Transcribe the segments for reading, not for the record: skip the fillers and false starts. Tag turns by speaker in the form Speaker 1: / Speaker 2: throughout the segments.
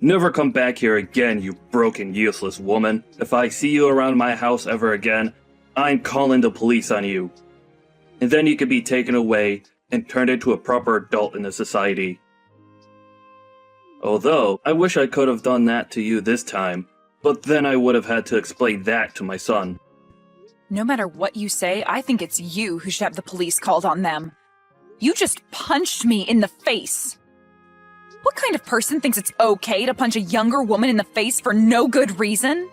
Speaker 1: Never come back here again, you broken, useless woman. If I see you around my house ever again, I'm calling the police on you. And then you can be taken away and turned into a proper adult in the society. Although, I wish I could have done that to you this time, but then I would have had to explain that to my son.
Speaker 2: No matter what you say, I think it's you who should have the police called on them. You just punched me in the face. What kind of person thinks it's okay to punch a younger woman in the face for no good reason?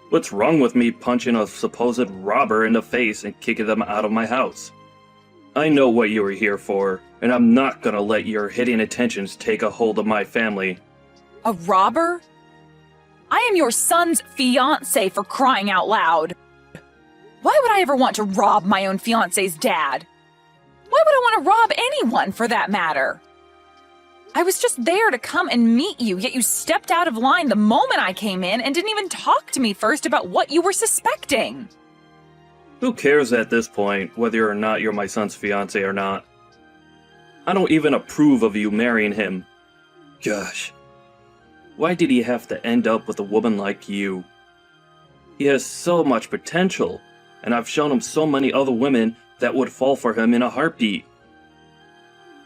Speaker 1: What's wrong with me punching a supposed robber in the face and kicking them out of my house? I know what you were here for, and I'm not gonna let your hitting attentions take a hold of my family.
Speaker 2: A robber? I am your son's fiancé, for crying out loud. Why would I ever want to rob my own fiancé's dad? Why would I want to rob anyone, for that matter? I was just there to come and meet you, yet you stepped out of line the moment I came in and didn't even talk to me first about what you were suspecting.
Speaker 1: Who cares at this point whether or not you're my son's fiancé or not? I don't even approve of you marrying him. Gosh. Why did he have to end up with a woman like you? He has so much potential, and I've shown him so many other women that would fall for him in a heartbeat.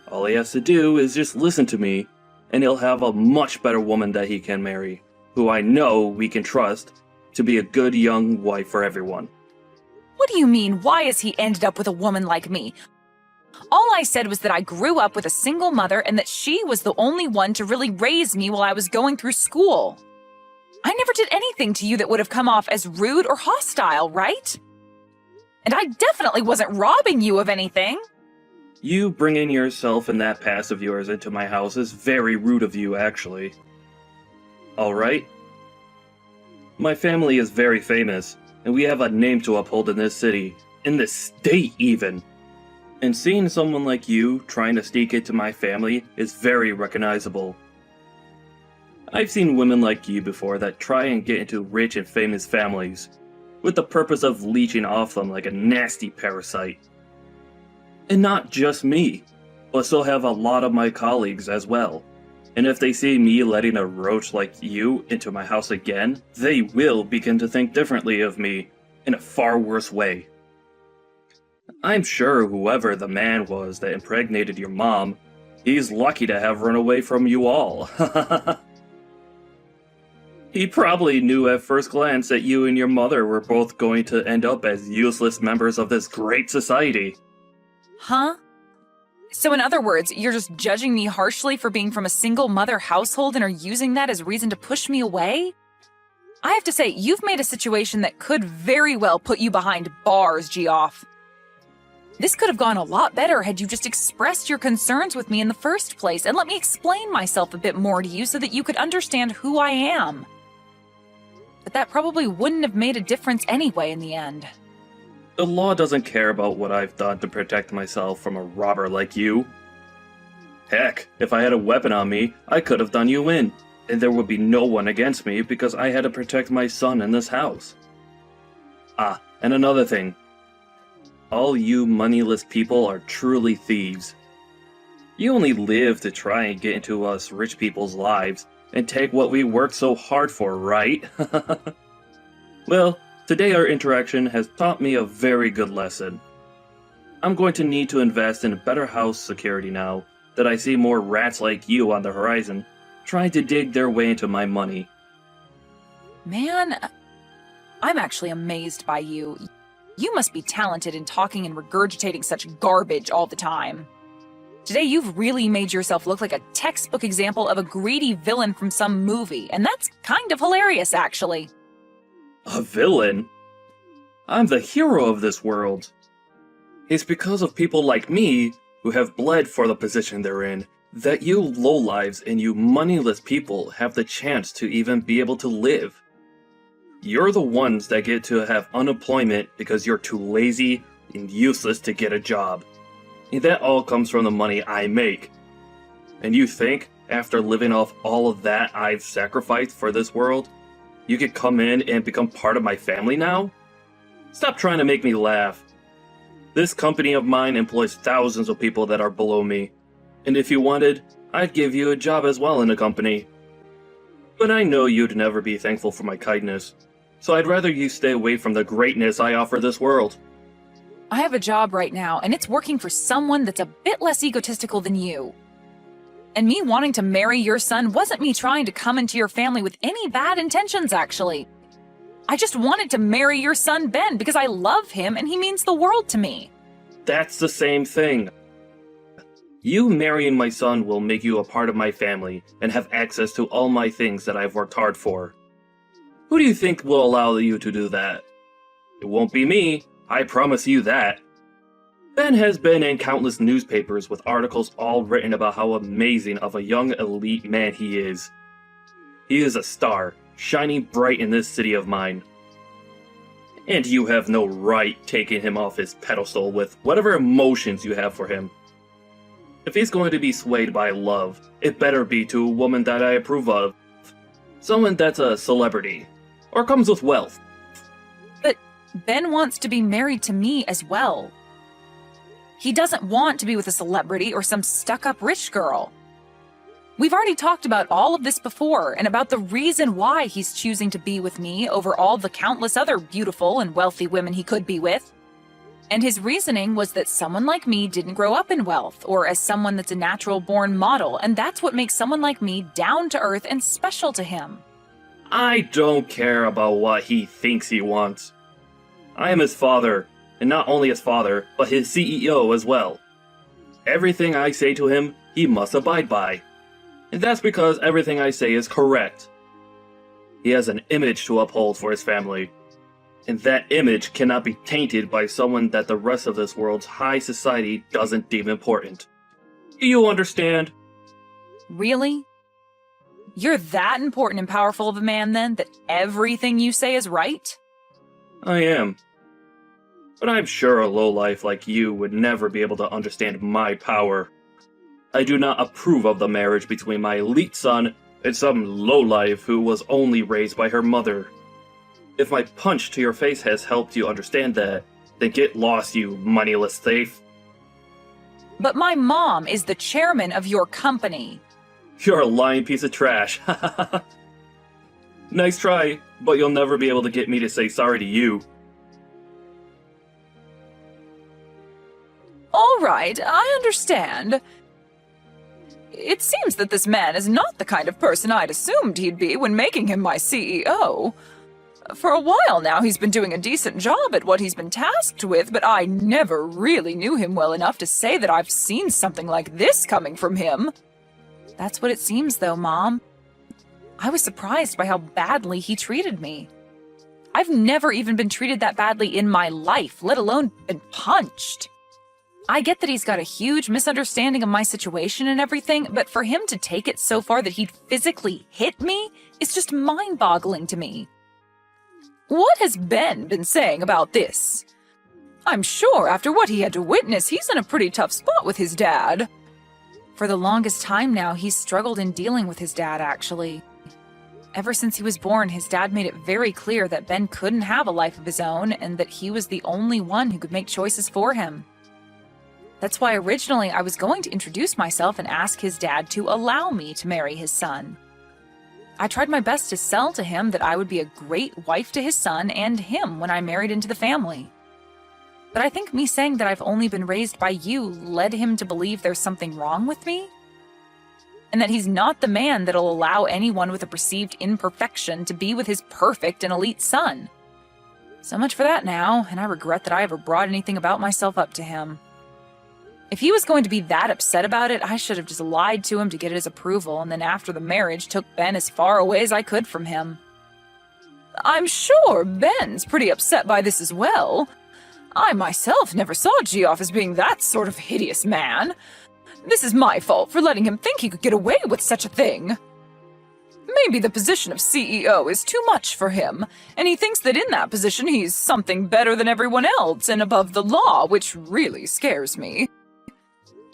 Speaker 1: All he has to do is just listen to me, and he'll have a much better woman that he can marry, who I know we can trust to be a good young wife for everyone.
Speaker 2: What do you mean, why has he ended up with a woman like me? All I said was that I grew up with a single mother and that she was the only one to really raise me while I was going through school. I never did anything to you that would have come off as rude or hostile, right? And I definitely wasn't robbing you of anything.
Speaker 1: You bringing yourself and that past of yours into my house is very rude of you, actually. Alright? My family is very famous, and we have a name to uphold in this city, in this state even. And seeing someone like you trying to sneak into my family is very recognizable. I've seen women like you before that try and get into rich and famous families, with the purpose of leeching off them like a nasty parasite. And not just me, but so have a lot of my colleagues as well. And if they see me letting a roach like you into my house again, they will begin to think differently of me, in a far worse way. I'm sure whoever the man was that impregnated your mom, he's lucky to have run away from you all. He probably knew at first glance that you and your mother were both going to end up as useless members of this great society.
Speaker 2: Huh? So in other words, you're just judging me harshly for being from a single mother household and are using that as reason to push me away? I have to say, you've made a situation that could very well put you behind bars, Geoff. This could have gone a lot better had you just expressed your concerns with me in the first place and let me explain myself a bit more to you so that you could understand who I am. But that probably wouldn't have made a difference anyway in the end.
Speaker 1: The law doesn't care about what I've done to protect myself from a robber like you. Heck, if I had a weapon on me, I could have done you in, and there would be no one against me because I had to protect my son in this house. Ah, and another thing. All you moneyless people are truly thieves. You only live to try and get into us rich people's lives and take what we worked so hard for, right? Well, today our interaction has taught me a very good lesson. I'm going to need to invest in better house security now that I see more rats like you on the horizon trying to dig their way into my money.
Speaker 2: Man, I'm actually amazed by you. You must be talented in talking and regurgitating such garbage all the time. Today you've really made yourself look like a textbook example of a greedy villain from some movie, and that's kind of hilarious, actually.
Speaker 1: A villain? I'm the hero of this world. It's because of people like me, who have bled for the position they're in, that you lowlives and you moneyless people have the chance to even be able to live. You're the ones that get to have unemployment because you're too lazy and useless to get a job. And that all comes from the money I make. And you think, after living off all of that I've sacrificed for this world, you could come in and become part of my family now? Stop trying to make me laugh. This company of mine employs thousands of people that are below me. And if you wanted, I'd give you a job as well in the company. But I know you'd never be thankful for my kindness, so I'd rather you stay away from the greatness I offer this world.
Speaker 2: I have a job right now, and it's working for someone that's a bit less egotistical than you. And me wanting to marry your son wasn't me trying to come into your family with any bad intentions, actually. I just wanted to marry your son, Ben, because I love him and he means the world to me.
Speaker 1: That's the same thing. You marrying my son will make you a part of my family and have access to all my things that I've worked hard for. Who do you think will allow you to do that? It won't be me, I promise you that. Ben has been in countless newspapers with articles all written about how amazing of a young elite man he is. He is a star, shining bright in this city of mine. And you have no right taking him off his pedestal with whatever emotions you have for him. If he's going to be swayed by love, it better be to a woman that I approve of. Someone that's a celebrity, or comes with wealth.
Speaker 2: But Ben wants to be married to me as well. He doesn't want to be with a celebrity or some stuck-up rich girl. We've already talked about all of this before, and about the reason why he's choosing to be with me over all the countless other beautiful and wealthy women he could be with. And his reasoning was that someone like me didn't grow up in wealth, or as someone that's a natural-born model, and that's what makes someone like me down-to-earth and special to him.
Speaker 1: I don't care about what he thinks he wants. I am his father, and not only his father, but his CEO as well. Everything I say to him, he must abide by. And that's because everything I say is correct. He has an image to uphold for his family. And that image cannot be tainted by someone that the rest of this world's high society doesn't deem important. Do you understand?
Speaker 2: Really? You're that important and powerful of a man, then, that everything you say is right?
Speaker 1: I am. But I'm sure a lowlife like you would never be able to understand my power. I do not approve of the marriage between my elite son and some lowlife who was only raised by her mother. If my punch to your face has helped you understand that, then get lost, you moneyless thief.
Speaker 2: But my mom is the chairman of your company.
Speaker 1: You're a lying piece of trash. Nice try, but you'll never be able to get me to say sorry to you.
Speaker 2: All right, I understand. It seems that this man is not the kind of person I'd assumed he'd be when making him my CEO. For a while now, he's been doing a decent job at what he's been tasked with, but I never really knew him well enough to say that I've seen something like this coming from him. That's what it seems, though, Mom. I was surprised by how badly he treated me. I've never even been treated that badly in my life, let alone been punched. I get that he's got a huge misunderstanding of my situation and everything, but for him to take it so far that he'd physically hit me is just mind-boggling to me. What has Ben been saying about this? I'm sure after what he had to witness, he's in a pretty tough spot with his dad. For the longest time now, he's struggled in dealing with his dad, actually. Ever since he was born, his dad made it very clear that Ben couldn't have a life of his own and that he was the only one who could make choices for him. That's why originally I was going to introduce myself and ask his dad to allow me to marry his son. I tried my best to sell to him that I would be a great wife to his son and him when I married into the family. But I think me saying that I've only been raised by you led him to believe there's something wrong with me, and that he's not the man that'll allow anyone with a perceived imperfection to be with his perfect and elite son. So much for that now, and I regret that I ever brought anything about myself up to him. If he was going to be that upset about it, I should have just lied to him to get his approval, and then after the marriage took Ben as far away as I could from him. I'm sure Ben's pretty upset by this as well. I myself never saw Geoff as being that sort of hideous man. This is my fault for letting him think he could get away with such a thing. Maybe the position of CEO is too much for him, and he thinks that in that position he's something better than everyone else and above the law, which really scares me.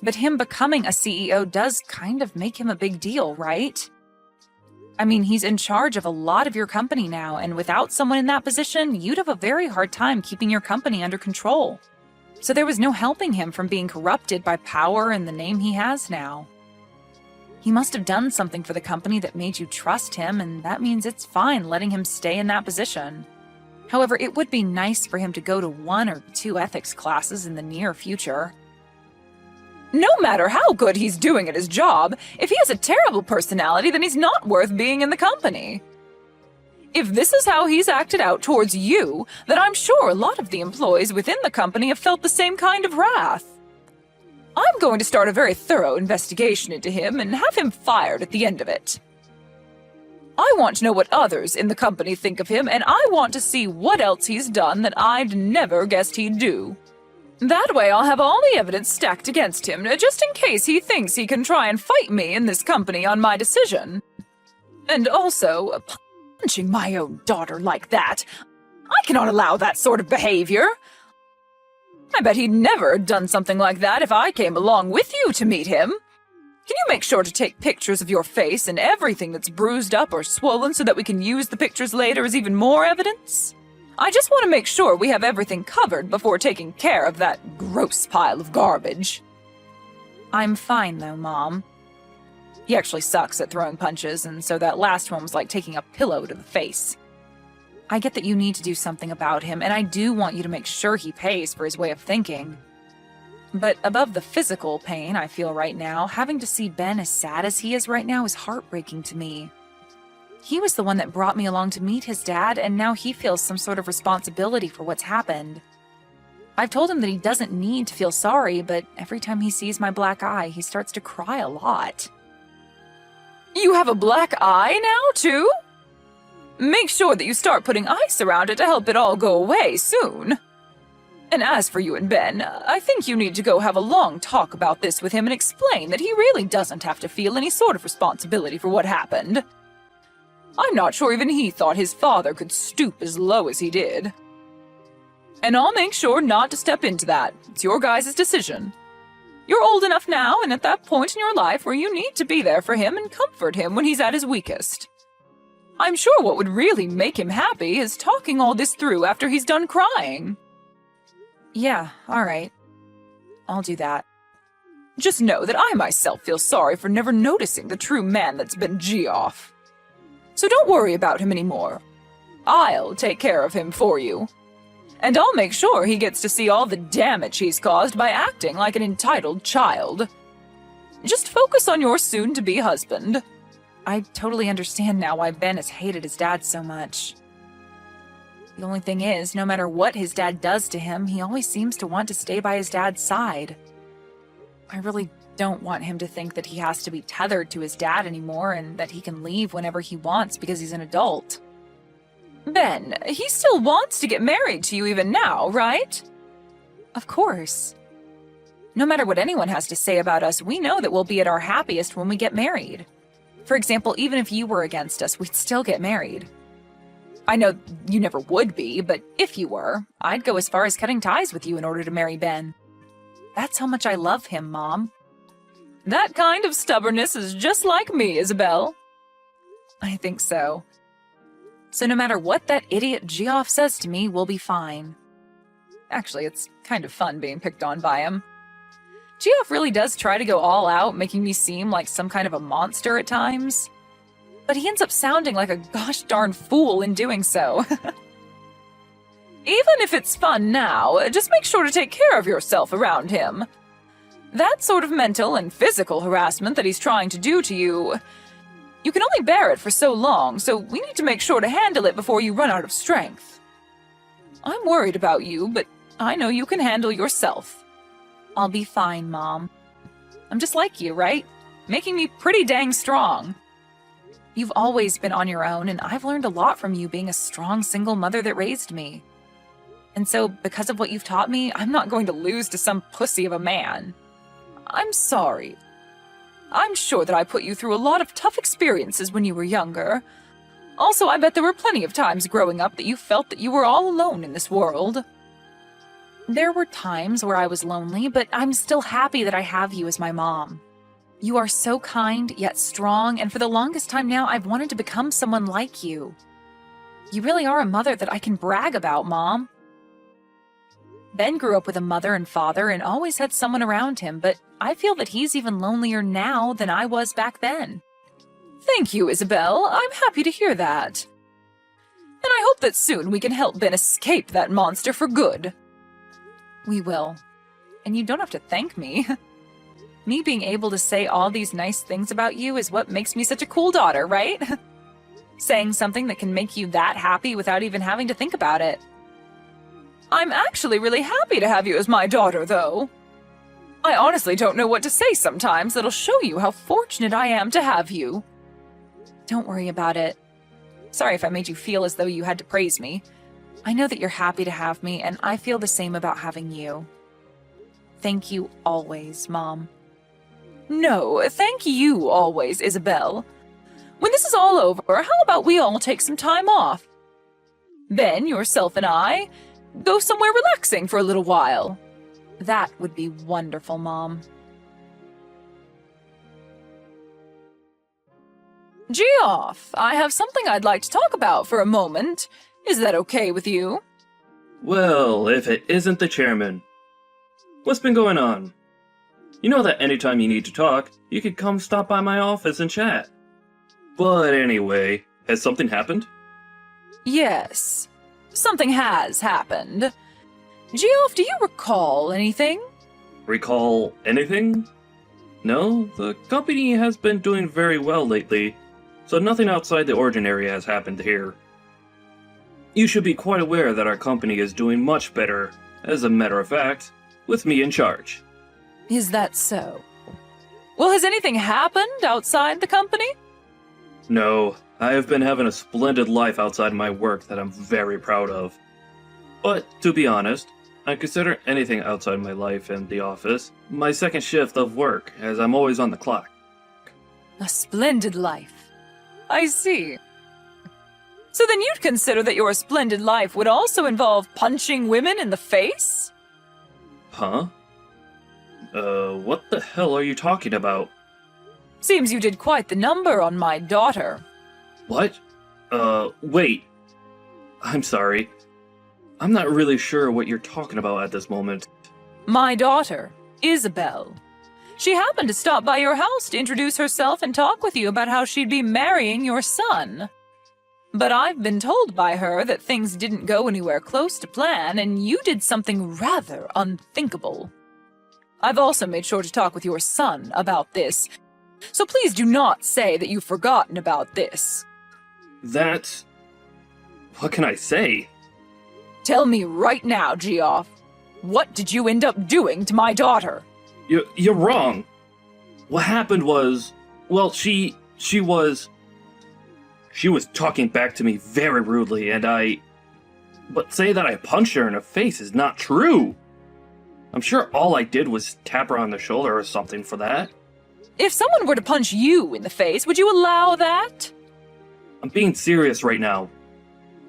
Speaker 2: But him becoming a CEO does kind of make him a big deal, right? I mean, he's in charge of a lot of your company now, and without someone in that position, you'd have a very hard time keeping your company under control. So there was no helping him from being corrupted by power and the name he has now. He must have done something for the company that made you trust him, and that means it's fine letting him stay in that position. However, it would be nice for him to go to 1 or 2 ethics classes in the near future. No matter how good he's doing at his job, if he has a terrible personality, then he's not worth being in the company. If this is how he's acted out towards you, then I'm sure a lot of the employees within the company have felt the same kind of wrath. I'm going to start a very thorough investigation into him and have him fired at the end of it. I want to know what others in the company think of him, and I want to see what else he's done that I'd never guessed he'd do. That way I'll have all the evidence stacked against him, just in case he thinks he can try and fight me in this company on my decision. And also, punching my own daughter like that, I cannot allow that sort of behavior. I bet he'd never have done something like that if I came along with you to meet him. Can you make sure to take pictures of your face and everything that's bruised up or swollen so that we can use the pictures later as even more evidence? I just want to make sure we have everything covered before taking care of that gross pile of garbage. I'm fine though, Mom. He actually sucks at throwing punches, and so that last one was like taking a pillow to the face. I get that you need to do something about him, and I do want you to make sure he pays for his way of thinking. But above the physical pain I feel right now, having to see Ben as sad as he is right now is heartbreaking to me. He was the one that brought me along to meet his dad, and now he feels some sort of responsibility for what's happened. I've told him that he doesn't need to feel sorry, but every time he sees my black eye, he starts to cry a lot. You have a black eye now, too? Make sure that you start putting ice around it to help it all go away soon. And as for you and Ben, I think you need to go have a long talk about this with him and explain that he really doesn't have to feel any sort of responsibility for what happened. I'm not sure even he thought his father could stoop as low as he did. And I'll make sure not to step into that. It's your guys' decision. You're old enough now and at that point in your life where you need to be there for him and comfort him when he's at his weakest. I'm sure what would really make him happy is talking all this through after he's done crying. Yeah, all right. I'll do that. Just know that I myself feel sorry for never noticing the true man that's been Geoff. So don't worry about him anymore. I'll take care of him for you. And I'll make sure he gets to see all the damage he's caused by acting like an entitled child. Just focus on your soon-to-be husband. I totally understand now why Ben has hated his dad so much. The only thing is, no matter what his dad does to him, he always seems to want to stay by his dad's side. I really don't want him to think that he has to be tethered to his dad anymore and that he can leave whenever he wants because he's an adult. Ben, he still wants to get married to you even now, right? Of course. No matter what anyone has to say about us, we know that we'll be at our happiest when we get married. For example, even if you were against us, we'd still get married. I know you never would be, but if you were, I'd go as far as cutting ties with you in order to marry Ben. That's how much I love him, Mom. That kind of stubbornness is just like me, Isabel. I think so. So no matter what that idiot Geoff says to me, we'll be fine. Actually, it's kind of fun being picked on by him. Geoff really does try to go all out, making me seem like some kind of a monster at times. But he ends up sounding like a gosh darn fool in doing so. Even if it's fun now, just make sure to take care of yourself around him. That sort of mental and physical harassment that he's trying to do to you, you can only bear it for so long, so we need to make sure to handle it before you run out of strength. I'm worried about you, but I know you can handle yourself. I'll be fine, Mom. I'm just like you, right? Making me pretty dang strong. You've always been on your own, and I've learned a lot from you being a strong single mother that raised me. And so, because of what you've taught me, I'm not going to lose to some pussy of a man. I'm sorry. I'm sure that I put you through a lot of tough experiences when you were younger. Also, I bet there were plenty of times growing up that you felt that you were all alone in this world. There were times where I was lonely, but I'm still happy that I have you as my mom. You are so kind, yet strong, and for the longest time now, I've wanted to become someone like you. You really are a mother that I can brag about, Mom. Ben grew up with a mother and father and always had someone around him, but I feel that he's even lonelier now than I was back then. Thank you, Isabel. I'm happy to hear that. And I hope that soon we can help Ben escape that monster for good. We will. And you don't have to thank me. Me being able to say all these nice things about you is what makes me such a cool daughter, right? Saying something that can make you that happy without even having to think about it. I'm actually really happy to have you as my daughter, though. I honestly don't know what to say sometimes that'll show you how fortunate I am to have you. Don't worry about it. Sorry if I made you feel as though you had to praise me. I know that you're happy to have me, and I feel the same about having you. Thank you always, Mom. No, thank you always, Isabel. When this is all over, how about we all take some time off? Ben, yourself, and I go somewhere relaxing for a little while. That would be wonderful, Mom. Geoff, I have something I'd like to talk about for a moment. Is that okay with you?
Speaker 1: Well, if it isn't the chairman. What's been going on? You know that anytime you need to talk, you could come stop by my office and chat. But anyway, has something happened?
Speaker 2: Yes, something has happened. Geoff, do you recall anything?
Speaker 1: Recall anything? No, the company has been doing very well lately, so nothing outside the ordinary has happened here. You should be quite aware that our company is doing much better, as a matter of fact, with me in charge.
Speaker 2: Is that so? Well, has anything happened outside the company?
Speaker 1: No, I have been having a splendid life outside my work that I'm very proud of. But, to be honest, I consider anything outside my life and the office my second shift of work, as I'm always on the clock.
Speaker 2: A splendid life. I see. So then you'd consider that your splendid life would also involve punching women in the face?
Speaker 1: Huh? What the hell are you talking about?
Speaker 2: Seems you did quite the number on my daughter.
Speaker 1: What? Wait. I'm sorry. I'm not really sure what you're talking about at this moment.
Speaker 2: My daughter, Isabel. She happened to stop by your house to introduce herself and talk with you about how she'd be marrying your son. But I've been told by her that things didn't go anywhere close to plan, and you did something rather unthinkable. I've also made sure to talk with your son about this, so please do not say that you've forgotten about this.
Speaker 1: That's... What can I say?
Speaker 2: Tell me right now, Geoff. What did you end up doing to my daughter?
Speaker 1: You're wrong. What happened was... Well, she was talking back to me very rudely, and But say that I punched her in the face is not true. I'm sure all I did was tap her on the shoulder or something for that.
Speaker 2: If someone were to punch you in the face, would you allow that?
Speaker 1: I'm being serious right now.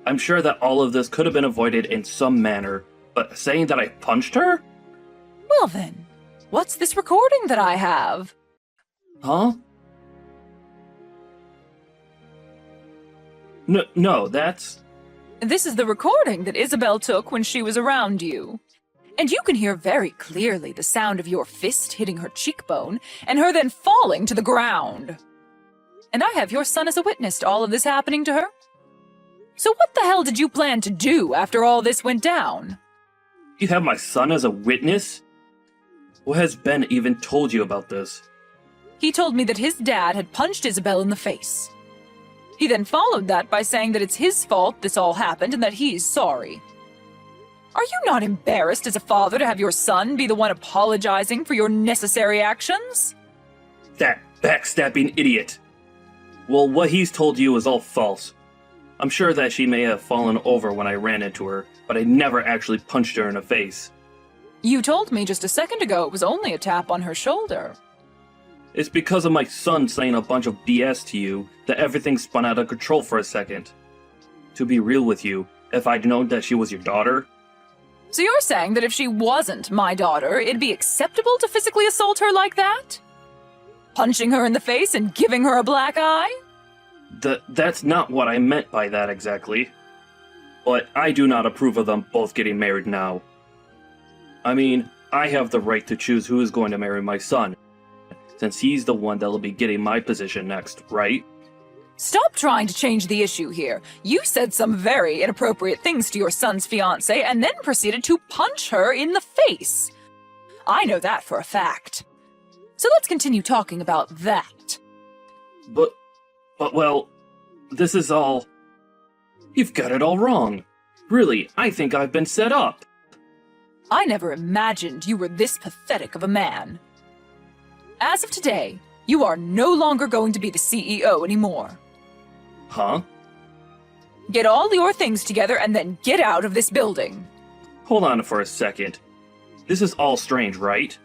Speaker 1: I'm sure that all of this could have been avoided in some manner, but saying that I punched her?
Speaker 2: Well then, what's this recording that I have?
Speaker 1: Huh? No, that's...
Speaker 2: This is the recording that Isabel took when she was around you. And you can hear very clearly the sound of your fist hitting her cheekbone, and her then falling to the ground. And I have your son as a witness to all of this happening to her. So what the hell did you plan to do after all this went down?
Speaker 1: You have my son as a witness? What has Ben even told you about this?
Speaker 2: He told me that his dad had punched Isabel in the face. He then followed that by saying that it's his fault this all happened and that he's sorry. Are you not embarrassed as a father to have your son be the one apologizing for your necessary actions?
Speaker 1: That backstabbing idiot! Well, what he's told you is all false. I'm sure that she may have fallen over when I ran into her, but I never actually punched her in the face.
Speaker 2: You told me just a second ago it was only a tap on her shoulder.
Speaker 1: It's because of my son saying a bunch of BS to you that everything spun out of control for a second. To be real with you, if I'd known that she was your daughter...
Speaker 2: So you're saying that if she wasn't my daughter, it'd be acceptable to physically assault her like that? Punching her in the face and giving her a black eye?
Speaker 1: That's not what I meant by that exactly. But I do not approve of them both getting married now. I mean, I have the right to choose who is going to marry my son, since he's the one that'll be getting my position next, right?
Speaker 2: Stop trying to change the issue here. You said some very inappropriate things to your son's fiancée and then proceeded to punch her in the face. I know that for a fact. So let's continue talking about that.
Speaker 1: But well, this is all... You've got it all wrong. Really, I think I've been set up.
Speaker 2: I never imagined you were this pathetic of a man. As of today, you are no longer going to be the CEO anymore.
Speaker 1: Huh?
Speaker 2: Get all your things together and then get out of this building.
Speaker 1: Hold on for a second. This is all strange, right?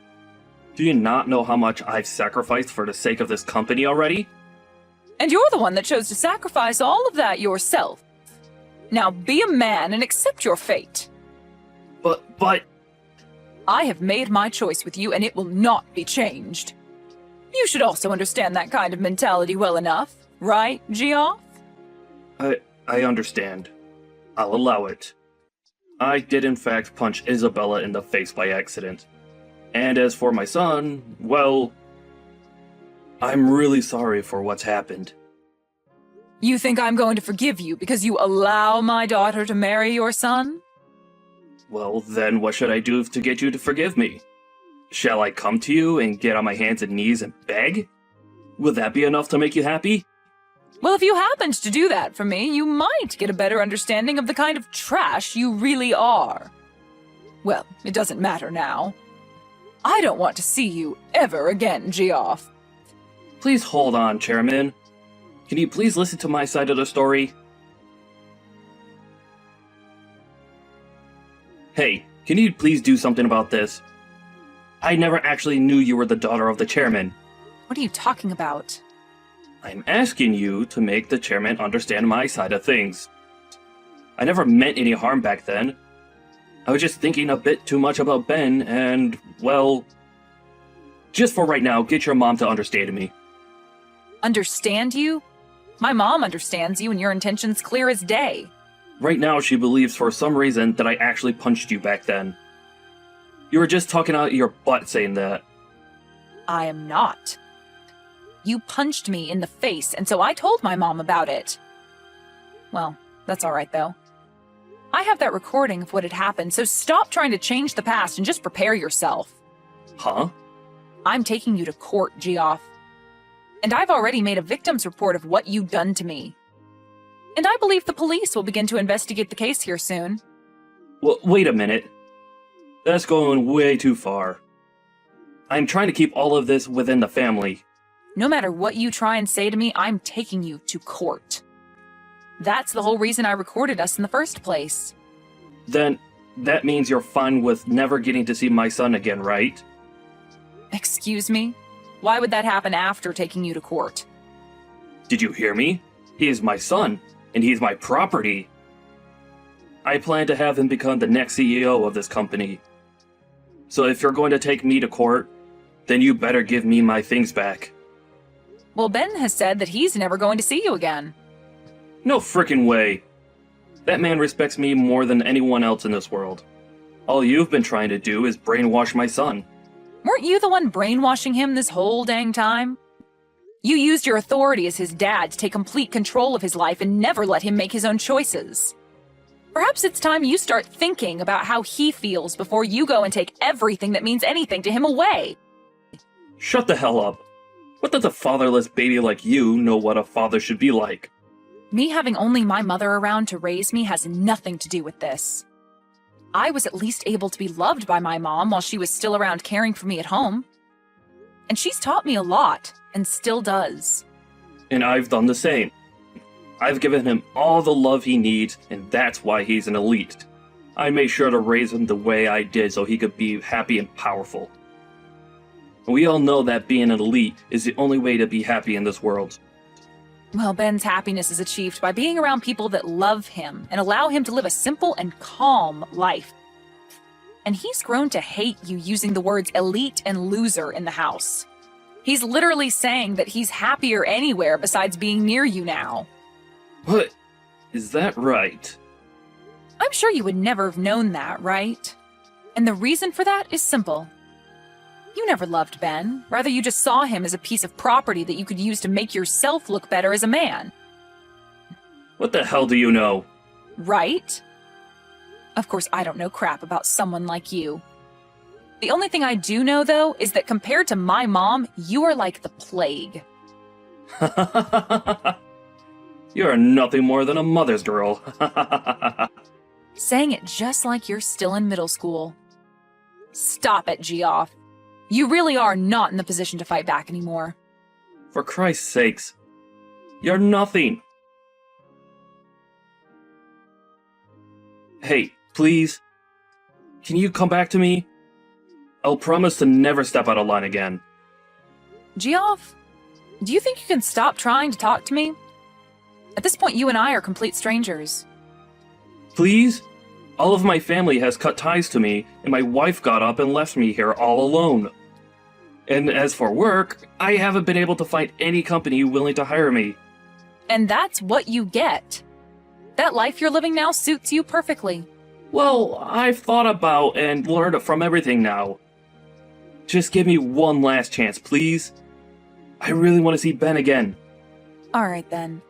Speaker 1: Do you not know how much I've sacrificed for the sake of this company already?
Speaker 2: And you're the one that chose to sacrifice all of that yourself. Now be a man and accept your fate.
Speaker 1: But...
Speaker 2: I have made my choice with you and it will not be changed. You should also understand that kind of mentality well enough, right, Geoff?
Speaker 1: I understand. I'll allow it. I did in fact punch Isabella in the face by accident. And as for my son, well... I'm really sorry for what's happened.
Speaker 2: You think I'm going to forgive you because you allow my daughter to marry your son?
Speaker 1: Well, then what should I do to get you to forgive me? Shall I come to you and get on my hands and knees and beg? Would that be enough to make you happy?
Speaker 2: Well, if you happened to do that for me, you might get a better understanding of the kind of trash you really are. Well, it doesn't matter now. I don't want to see you ever again, Geoff.
Speaker 1: Please hold on, Chairman. Can you please listen to my side of the story? Hey, can you please do something about this? I never actually knew you were the daughter of the chairman.
Speaker 2: What are you talking about?
Speaker 1: I'm asking you to make the chairman understand my side of things. I never meant any harm back then. I was just thinking a bit too much about Ben and, well... Just for right now, get your mom to understand me.
Speaker 2: Understand you? My mom understands you and your intentions clear as day.
Speaker 1: Right now, she believes for some reason that I actually punched you back then. You were just talking out your butt saying that.
Speaker 2: I am not. You punched me in the face, and so I told my mom about it. Well, that's all right, though. I have that recording of what had happened, so stop trying to change the past and just prepare yourself.
Speaker 1: Huh?
Speaker 2: I'm taking you to court, Geoff. And I've already made a victim's report of what you've done to me. And I believe the police will begin to investigate the case here soon.
Speaker 1: Well, wait a minute. That's going way too far. I'm trying to keep all of this within the family.
Speaker 2: No matter what you try and say to me, I'm taking you to court. That's the whole reason I recorded us in the first place.
Speaker 1: Then, that means you're fine with never getting to see my son again, right?
Speaker 2: Excuse me? Why would that happen after taking you to court?
Speaker 1: Did you hear me? He is my son, and he's my property. I plan to have him become the next CEO of this company. So if you're going to take me to court, then you better give me my things back.
Speaker 2: Well, Ben has said that he's never going to see you again.
Speaker 1: No frickin' way. That man respects me more than anyone else in this world. All you've been trying to do is brainwash my son.
Speaker 2: Weren't you the one brainwashing him this whole dang time? You used your authority as his dad to take complete control of his life and never let him make his own choices. Perhaps it's time you start thinking about how he feels before you go and take everything that means anything to him away.
Speaker 1: Shut the hell up. What does a fatherless baby like you know what a father should be like?
Speaker 2: Me having only my mother around to raise me has nothing to do with this. I was at least able to be loved by my mom while she was still around caring for me at home. And she's taught me a lot, and still does.
Speaker 1: And I've done the same. I've given him all the love he needs, and that's why he's an elite. I made sure to raise him the way I did so he could be happy and powerful. We all know that being an elite is the only way to be happy in this world.
Speaker 2: Well, Ben's happiness is achieved by being around people that love him and allow him to live a simple and calm life. And he's grown to hate you using the words elite and loser in the house. He's literally saying that he's happier anywhere besides being near you now.
Speaker 1: What? Is that right?
Speaker 2: I'm sure you would never have known that, right? And the reason for that is simple. You never loved Ben. Rather, you just saw him as a piece of property that you could use to make yourself look better as a man.
Speaker 1: What the hell do you know?
Speaker 2: Right? Of course, I don't know crap about someone like you. The only thing I do know, though, is that compared to my mom, you are like the plague.
Speaker 1: You're nothing more than a mother's girl.
Speaker 2: Saying it just like you're still in middle school. Stop it, Geoff. You really are not in the position to fight back anymore.
Speaker 1: For Christ's sakes. You're nothing. Hey, please. Can you come back to me? I'll promise to never step out of line again.
Speaker 2: Geoff, do you think you can stop trying to talk to me? At this point, you and I are complete strangers.
Speaker 1: Please? All of my family has cut ties to me, and my wife got up and left me here all alone. And as for work, I haven't been able to find any company willing to hire me.
Speaker 2: And that's what you get. That life you're living now suits you perfectly.
Speaker 1: Well, I've thought about and learned from everything now. Just give me one last chance, please. I really want to see Ben again.
Speaker 2: All right, then.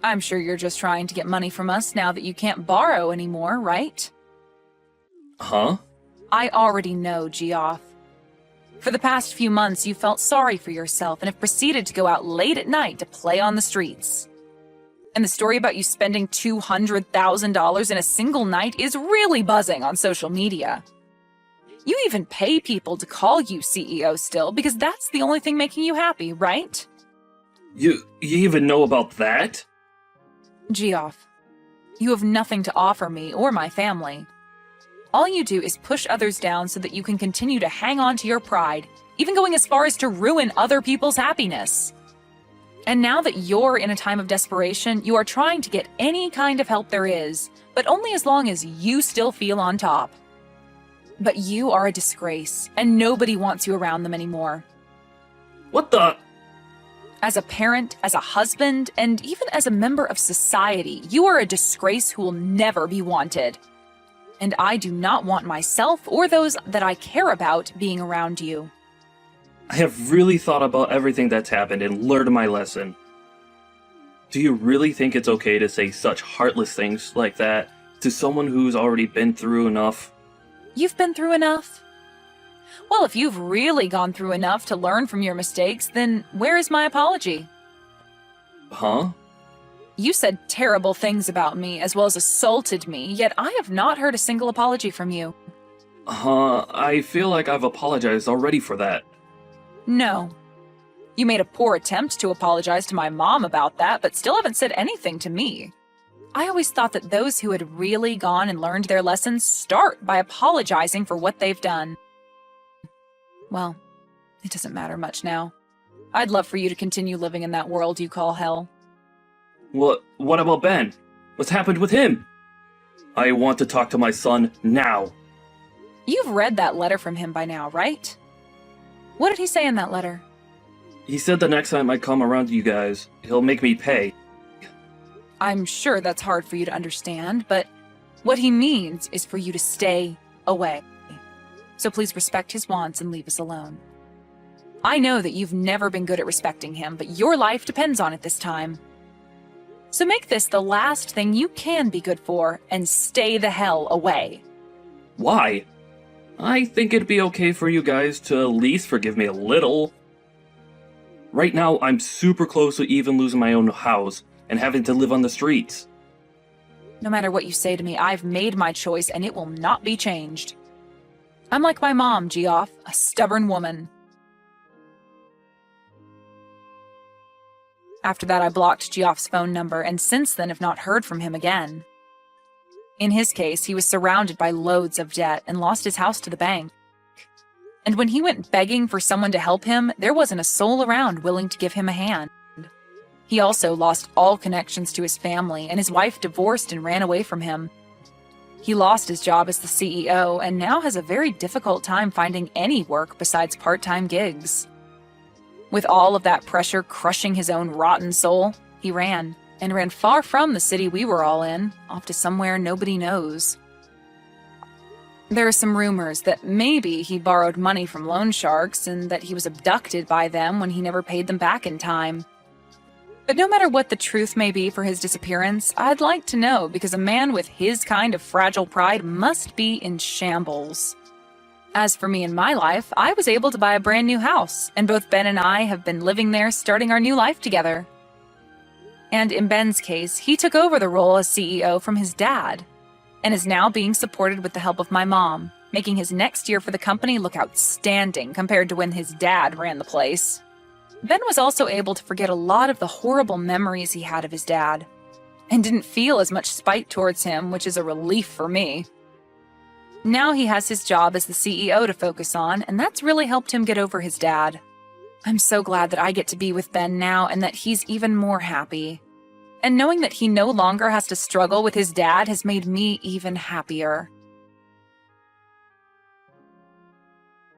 Speaker 2: I'm sure you're just trying to get money from us now that you can't borrow anymore, right?
Speaker 1: Huh?
Speaker 2: I already know, Geoff. For the past few months, you felt sorry for yourself and have proceeded to go out late at night to play on the streets. And the story about you spending $200,000 in a single night is really buzzing on social media. You even pay people to call you CEO still because that's the only thing making you happy, right?
Speaker 1: You even know about that?
Speaker 2: Geoff, you have nothing to offer me or my family. All you do is push others down so that you can continue to hang on to your pride, even going as far as to ruin other people's happiness. And now that you're in a time of desperation, you are trying to get any kind of help there is, but only as long as you still feel on top. But you are a disgrace, and nobody wants you around them anymore.
Speaker 1: What the?
Speaker 2: As a parent, as a husband, and even as a member of society, you are a disgrace who will never be wanted. And I do not want myself or those that I care about being around you.
Speaker 1: I have really thought about everything that's happened and learned my lesson. Do you really think it's okay to say such heartless things like that to someone who's already been through enough?
Speaker 2: You've been through enough? Well, if you've really gone through enough to learn from your mistakes, then where is my apology?
Speaker 1: Huh?
Speaker 2: You said terrible things about me as well as assaulted me, yet I have not heard a single apology from you.
Speaker 1: I feel like I've apologized already for that.
Speaker 2: No. You made a poor attempt to apologize to my mom about that, but still haven't said anything to me. I always thought that those who had really gone and learned their lessons start by apologizing for what they've done. Well, it doesn't matter much now. I'd love for you to continue living in that world you call hell.
Speaker 1: What about Ben? What's happened with him? I want to talk to my son now.
Speaker 2: You've read that letter from him by now, right? What did he say in that letter?
Speaker 1: He said the next time I come around you guys, he'll make me pay.
Speaker 2: I'm sure that's hard for you to understand, but what he means is for you to stay away. So please respect his wants and leave us alone. I know that you've never been good at respecting him, but your life depends on it this time. So make this the last thing you can be good for and stay the hell away.
Speaker 1: Why? I think it'd be okay for you guys to at least forgive me a little. Right now, I'm super close to even losing my own house and having to live on the streets.
Speaker 2: No matter what you say to me, I've made my choice and it will not be changed. I'm like my mom, Geoff, a stubborn woman. After that, I blocked Geoff's phone number and since then have not heard from him again. In his case, he was surrounded by loads of debt and lost his house to the bank. And when he went begging for someone to help him, there wasn't a soul around willing to give him a hand. He also lost all connections to his family, and his wife divorced and ran away from him. He lost his job as the CEO and now has a very difficult time finding any work besides part-time gigs. With all of that pressure crushing his own rotten soul, he ran far from the city we were all in, off to somewhere nobody knows. There are some rumors that maybe he borrowed money from loan sharks and that he was abducted by them when he never paid them back in time. But no matter what the truth may be for his disappearance, I'd like to know because a man with his kind of fragile pride must be in shambles. As for me and my life, I was able to buy a brand new house, and both Ben and I have been living there starting our new life together. And in Ben's case, he took over the role as CEO from his dad, and is now being supported with the help of my mom, making his next year for the company look outstanding compared to when his dad ran the place. Ben was also able to forget a lot of the horrible memories he had of his dad, and didn't feel as much spite towards him, which is a relief for me. Now he has his job as the CEO to focus on, and that's really helped him get over his dad. I'm so glad that I get to be with Ben now and that he's even more happy. And knowing that he no longer has to struggle with his dad has made me even happier.